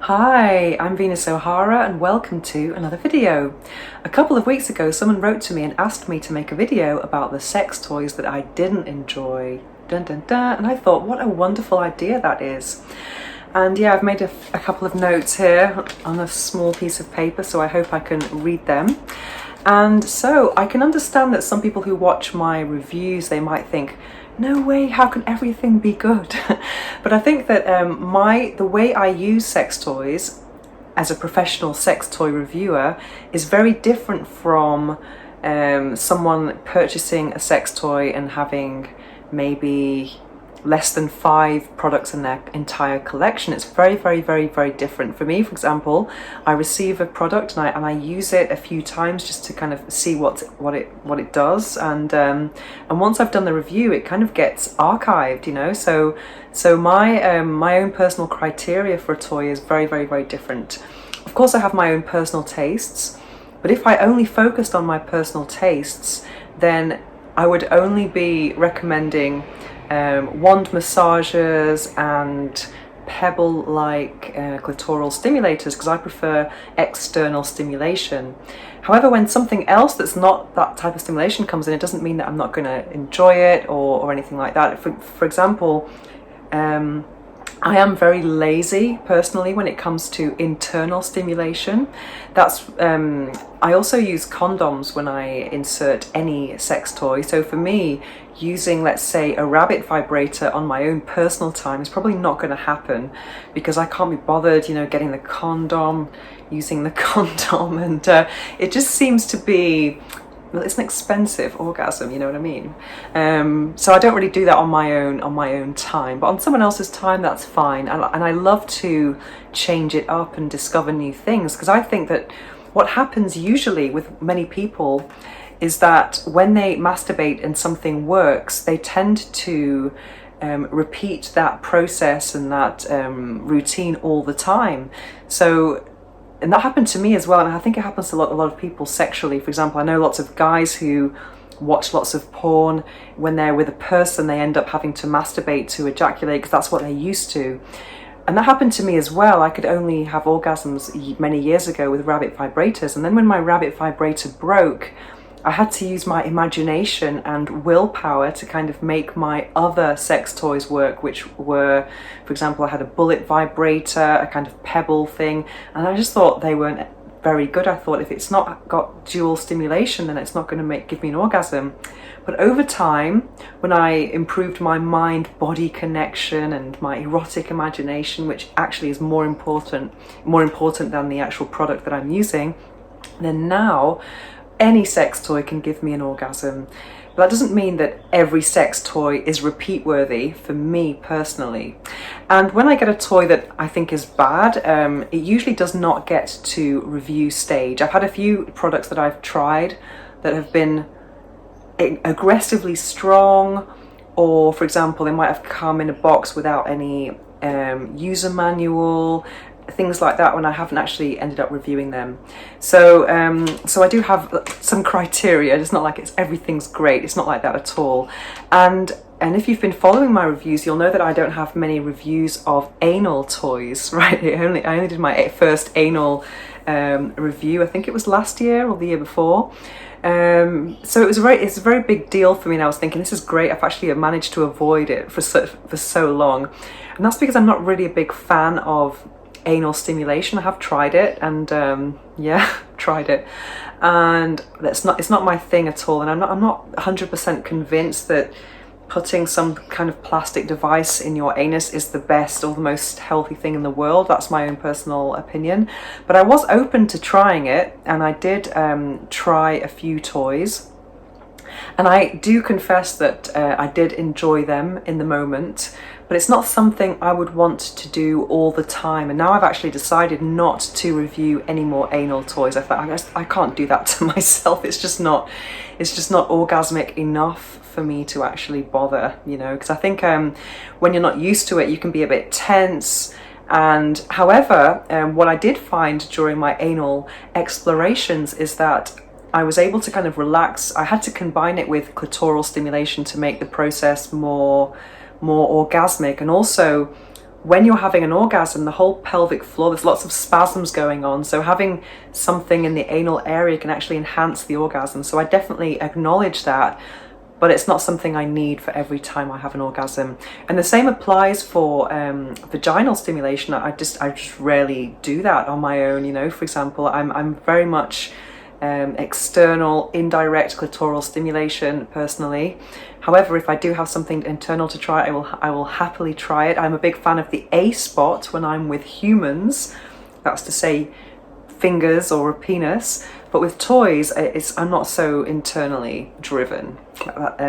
Hi, I'm Venus O'Hara and welcome to another video. A couple of weeks ago someone wrote to me and asked me to make a video about the sex toys that I didn't enjoy. Dun dun dun, and I thought what a wonderful idea that is. And yeah, I've made a couple of notes here on a small piece of paper, so I hope I can read them. And so I can understand that some people who watch my reviews, they might think, no way, how can everything be good? But I think that the way I use sex toys as a professional sex toy reviewer is very different from someone purchasing a sex toy and having maybe less than 5 products in their entire collection. It's very, very, very, very different. For me, for example, I receive a product and I use it a few times just to kind of see what it does, and once I've done the review, it kind of gets archived, you know. So my own personal criteria for a toy is very, very, very different. Of course, I have my own personal tastes, but if I only focused on my personal tastes, then I would only be recommending wand massagers and pebble-like clitoral stimulators, because I prefer external stimulation. However, when something else that's not that type of stimulation comes in, it doesn't mean that I'm not going to enjoy it or anything like that. For example, I am very lazy personally when it comes to internal stimulation. I also use condoms when I insert any sex toy. So for me, using, let's say, a rabbit vibrator on my own personal time is probably not going to happen, because I can't be bothered, you know, getting the condom, using the condom, and it just seems to be, well, it's an expensive orgasm, you know what I mean? So I don't really do that on my own time, but on someone else's time, that's fine. And I love to change it up and discover new things, because I think that what happens usually with many people is that when they masturbate and something works, they tend to repeat that process and that routine all the time. And that happened to me as well, and I think it happens to a lot of people sexually. For example, I know lots of guys who watch lots of porn. When they're with a person, they end up having to masturbate to ejaculate, because that's what they're used to. And that happened to me as well. I could only have orgasms many years ago with rabbit vibrators, and then when my rabbit vibrator broke, I had to use my imagination and willpower to kind of make my other sex toys work, which were, for example, I had a bullet vibrator, a kind of pebble thing, and I just thought they weren't very good. I thought if it's not got dual stimulation, then it's not going to give me an orgasm. But over time, when I improved my mind-body connection and my erotic imagination, which actually is more important than the actual product that I'm using, then now any sex toy can give me an orgasm. But that doesn't mean that every sex toy is repeat worthy for me personally. And when I get a toy that I think is bad, it usually does not get to review stage. I've had a few products that I've tried that have been aggressively strong, or for example, they might have come in a box without any user manual, things like that, when I haven't actually ended up reviewing them. So I do have some criteria. It's not like everything's great. It's not like that at all. And if you've been following my reviews, you'll know that I don't have many reviews of anal toys, right? I only did my first anal review, I think it was last year or the year before. So it's a very big deal for me, and I was thinking, this is great. I've actually managed to avoid it for so long. And that's because I'm not really a big fan of anal stimulation. I have tried it, and tried it, and it's not my thing at all. And I'm not 100% convinced that putting some kind of plastic device in your anus is the best or the most healthy thing in the world. That's my own personal opinion, but I was open to trying it, and I did try a few toys, and I do confess that I did enjoy them in the moment, but it's not something I would want to do all the time. And now I've actually decided not to review any more anal toys. I thought, I can't do that to myself. It's just not orgasmic enough for me to actually bother, you know, because I think when you're not used to it, you can be a bit tense. And however, what I did find during my anal explorations is that I was able to kind of relax. I had to combine it with clitoral stimulation to make the process more orgasmic. And also when you're having an orgasm, the whole pelvic floor, there's lots of spasms going on. So having something in the anal area can actually enhance the orgasm. So I definitely acknowledge that, but it's not something I need for every time I have an orgasm. And the same applies for vaginal stimulation. I just rarely do that on my own. You know, for example, I'm very much external, indirect clitoral stimulation personally. However, if I do have something internal to try, I will happily try it. I'm a big fan of the A spot when I'm with humans. That's to say, fingers or a penis. But with toys, I'm not so internally driven. But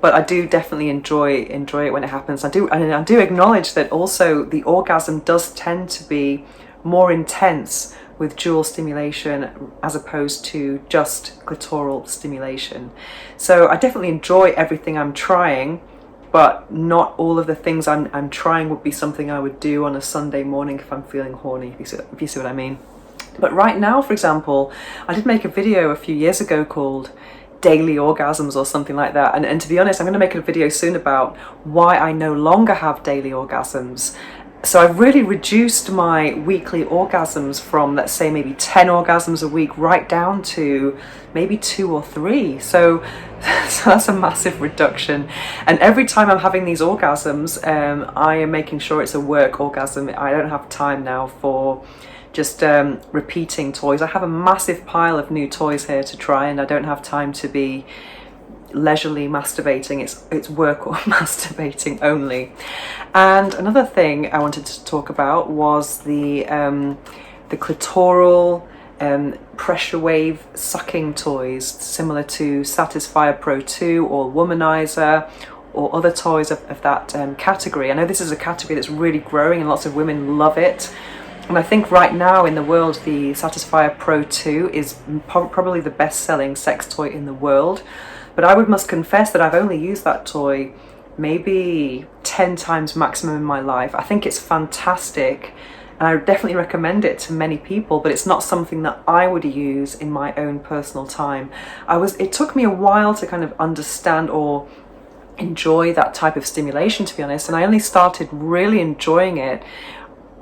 I do definitely enjoy it when it happens. I do acknowledge that also the orgasm does tend to be more intense with dual stimulation as opposed to just clitoral stimulation. So I definitely enjoy everything I'm trying, but not all of the things I'm trying would be something I would do on a Sunday morning if I'm feeling horny, if you see what I mean. But right now, for example, I did make a video a few years ago called Daily Orgasms or something like that. And to be honest, I'm going to make a video soon about why I no longer have daily orgasms. So I've really reduced my weekly orgasms from, let's say, maybe 10 orgasms a week right down to maybe 2 or 3. So that's a massive reduction. And every time I'm having these orgasms, I am making sure it's a work orgasm. I don't have time now for just repeating toys. I have a massive pile of new toys here to try, and I don't have time to be leisurely masturbating. It's work or masturbating only. And another thing I wanted to talk about was the clitoral pressure wave sucking toys, similar to Satisfyer Pro 2 or Womanizer or other toys of that category. I know this is a category that's really growing and lots of women love it. And I think right now in the world, the Satisfyer Pro 2 is probably the best-selling sex toy in the world. But I must confess that I've only used that toy maybe 10 times maximum in my life. I think it's fantastic, and I definitely recommend it to many people, but it's not something that I would use in my own personal time. It took me a while to kind of understand or enjoy that type of stimulation, to be honest, and I only started really enjoying it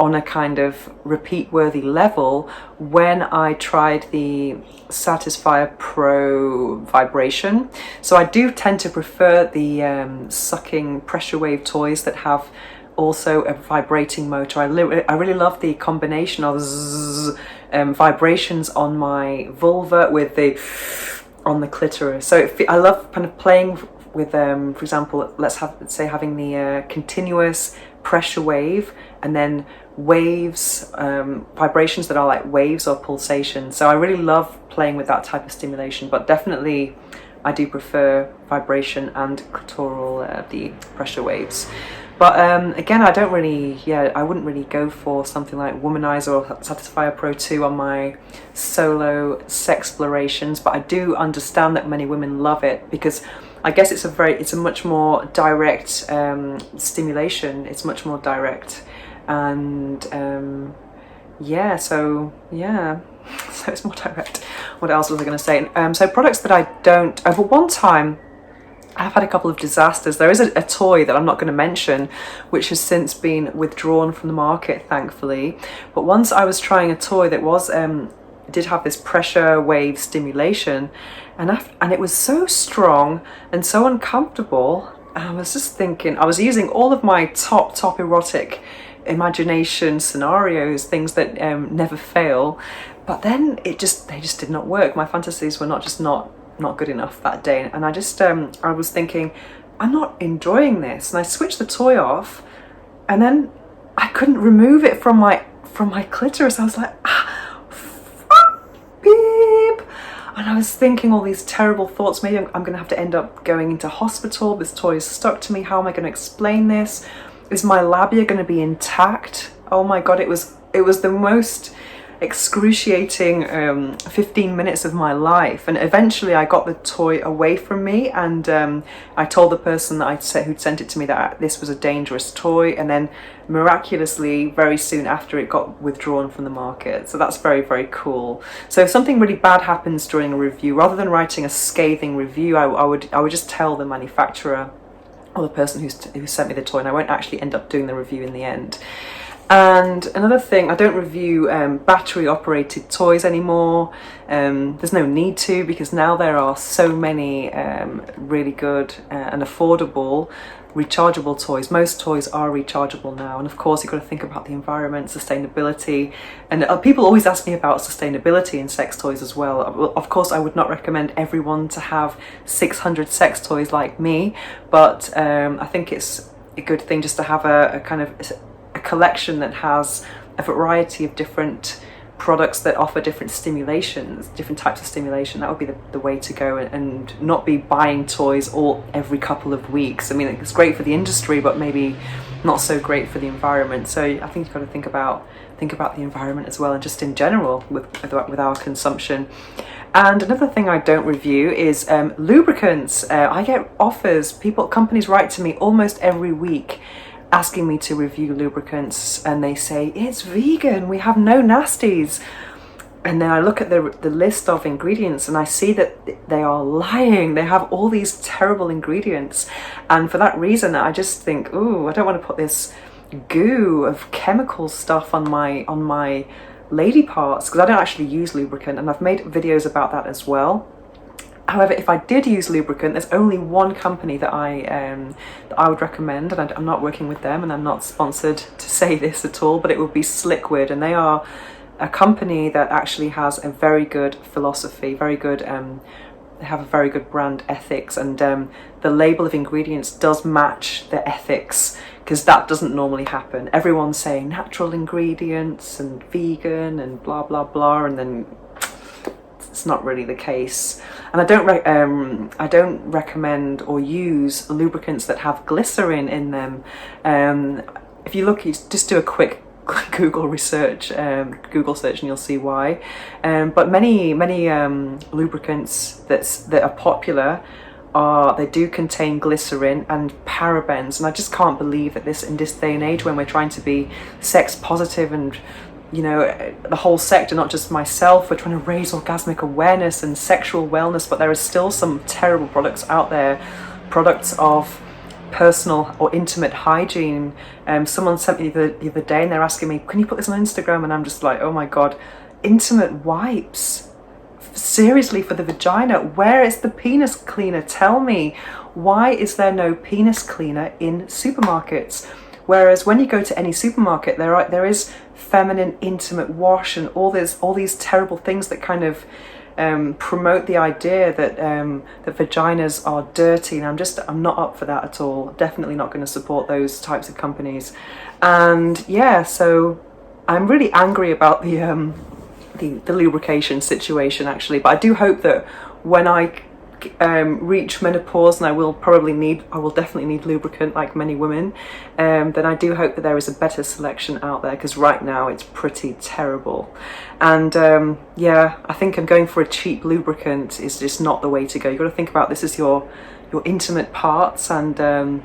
on a kind of repeat-worthy level when I tried the Satisfyer Pro vibration. So I do tend to prefer the sucking pressure wave toys that have also a vibrating motor. I really love the combination of vibrations on my vulva with on the clitoris. So I love kind of playing with, for example, let's say having the continuous pressure wave and then waves, vibrations that are like waves or pulsations. So I really love playing with that type of stimulation, but definitely I do prefer vibration and clitoral, the pressure waves. But again, I wouldn't really go for something like Womanizer or Satisfyer Pro 2 on my solo sexplorations, but I do understand that many women love it because I guess it's a much more direct stimulation. It's much more direct, and so it's more direct. What else was I going to say? So products that I don't. Over one time, I've had a couple of disasters. There is a toy that I'm not going to mention, which has since been withdrawn from the market, thankfully. But once I was trying a toy that was did have this pressure wave stimulation, and it was so strong and so uncomfortable. And I was just thinking, I was using all of my top erotic imagination scenarios, things that never fail, but then they just did not work. My fantasies were not good enough that day, and I was thinking, I'm not enjoying this, and I switched the toy off, and then I couldn't remove it from my clitoris. I was like, beep. And I was thinking all these terrible thoughts. Maybe I'm going to have to end up going into hospital. This toy is stuck to me. How am I going to explain this? Is my labia going to be intact? Oh my God, it was the most excruciating 15 minutes of my life. And eventually I got the toy away from me, and I told the person that who'd sent it to me that this was a dangerous toy, and then miraculously very soon after it got withdrawn from the market. So that's very, very cool. So if something really bad happens during a review, rather than writing a scathing review, I would just tell the manufacturer or the person who sent me the toy, and I won't actually end up doing the review in the end. And another thing, I don't review battery operated toys anymore. There's no need to, because now there are so many really good and affordable rechargeable toys. Most toys are rechargeable now, and of course you've got to think about the environment, sustainability, and people always ask me about sustainability in sex toys as well. Of course I would not recommend everyone to have 600 sex toys like me, but I think it's a good thing just to have a kind of a collection that has a variety of different products that offer different stimulations, different types of stimulation. That would be the way to go, and not be buying toys every couple of weeks. I mean, it's great for the industry, but maybe not so great for the environment. So I think you've got to think about the environment as well, and just in general with our consumption. And another thing I don't review is lubricants. I get offers, companies write to me almost every week asking me to review lubricants, and they say it's vegan, we have no nasties, and then I look at the list of ingredients and I see that they are lying. They have all these terrible ingredients, and for that reason I just think, ooh, I don't want to put this goo of chemical stuff on my lady parts, because I don't actually use lubricant, and I've made videos about that as well. However, if I did use lubricant, there's only one company that I would recommend, and I'm not working with them, and I'm not sponsored to say this at all, but it would be Sliquid, and they are a company that actually has a very good philosophy, very good, they have a very good brand ethics, and the label of ingredients does match their ethics, because that doesn't normally happen. Everyone's saying natural ingredients and vegan and blah blah blah, and then it's not really the case. And I don't recommend or use lubricants that have glycerin in them. If you just do a quick Google search, and you'll see why. But many lubricants that are popular they do contain glycerin and parabens, and I just can't believe that in this day and age, when we're trying to be sex positive, and you know, the whole sector, not just myself, we're trying to raise orgasmic awareness and sexual wellness, but there are still some terrible products out there, products of personal or intimate hygiene. Someone sent me the other day, and they're asking me, can you put this on Instagram? And I'm just like, oh my god, intimate wipes? Seriously, for the vagina? Where is the penis cleaner? Tell me, why is there no penis cleaner in supermarkets? Whereas when you go to any supermarket, there is feminine intimate wash and all these terrible things that kind of promote the idea that that vaginas are dirty, and I'm not up for that at all. Definitely not going to support those types of companies. And yeah, so I'm really angry about the lubrication situation, actually. But I do hope that when I reach menopause, and I will definitely need lubricant like many women, then I do hope that there is a better selection out there, because right now it's pretty terrible. And yeah, I think I'm going for a cheap lubricant is just not the way to go. You've got to think about this as your intimate parts, and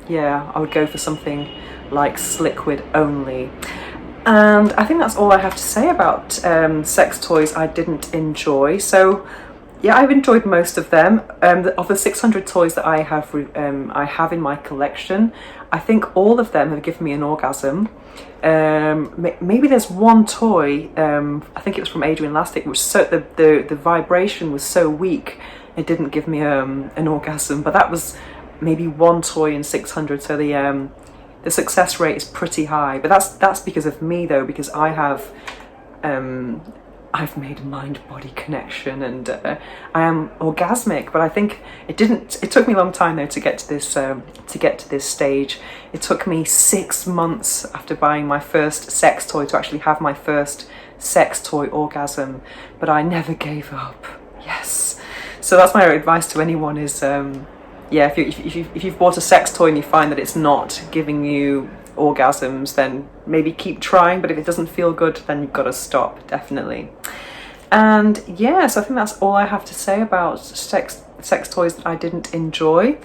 yeah, I would go for something like Sliquid only. And I think that's all I have to say about sex toys I didn't enjoy. So yeah, I've enjoyed most of them. Of the 600 toys that I have in my collection, I think all of them have given me an orgasm. Maybe there's one toy, I think it was from Adrian Lastic, which the vibration was so weak it didn't give me an orgasm. But that was maybe one toy in 600, so the success rate is pretty high. But that's because of me though, because I've made a mind-body connection, and I am orgasmic. But I think it took me a long time though to get to this stage. It took me 6 months after buying my first sex toy to actually have my first sex toy orgasm, but I never gave up. Yes. So that's my advice to anyone is, yeah, if you've bought a sex toy and you find that it's not giving you orgasms, then maybe keep trying, but if it doesn't feel good, then you've got to stop, definitely. And yeah, so I think that's all I have to say about sex toys that I didn't enjoy.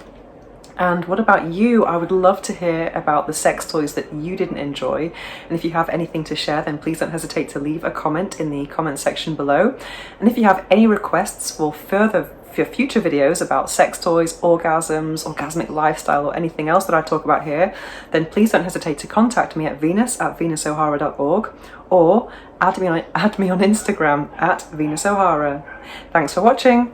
And what about you? I would love to hear about the sex toys that you didn't enjoy, and if you have anything to share, then please don't hesitate to leave a comment in the comment section below. And if you have any requests for further for future videos about sex toys, orgasms, orgasmic lifestyle, or anything else that I talk about here, then please don't hesitate to contact me at venus@venusohara.org or add me on Instagram at venusohara. Thanks for watching.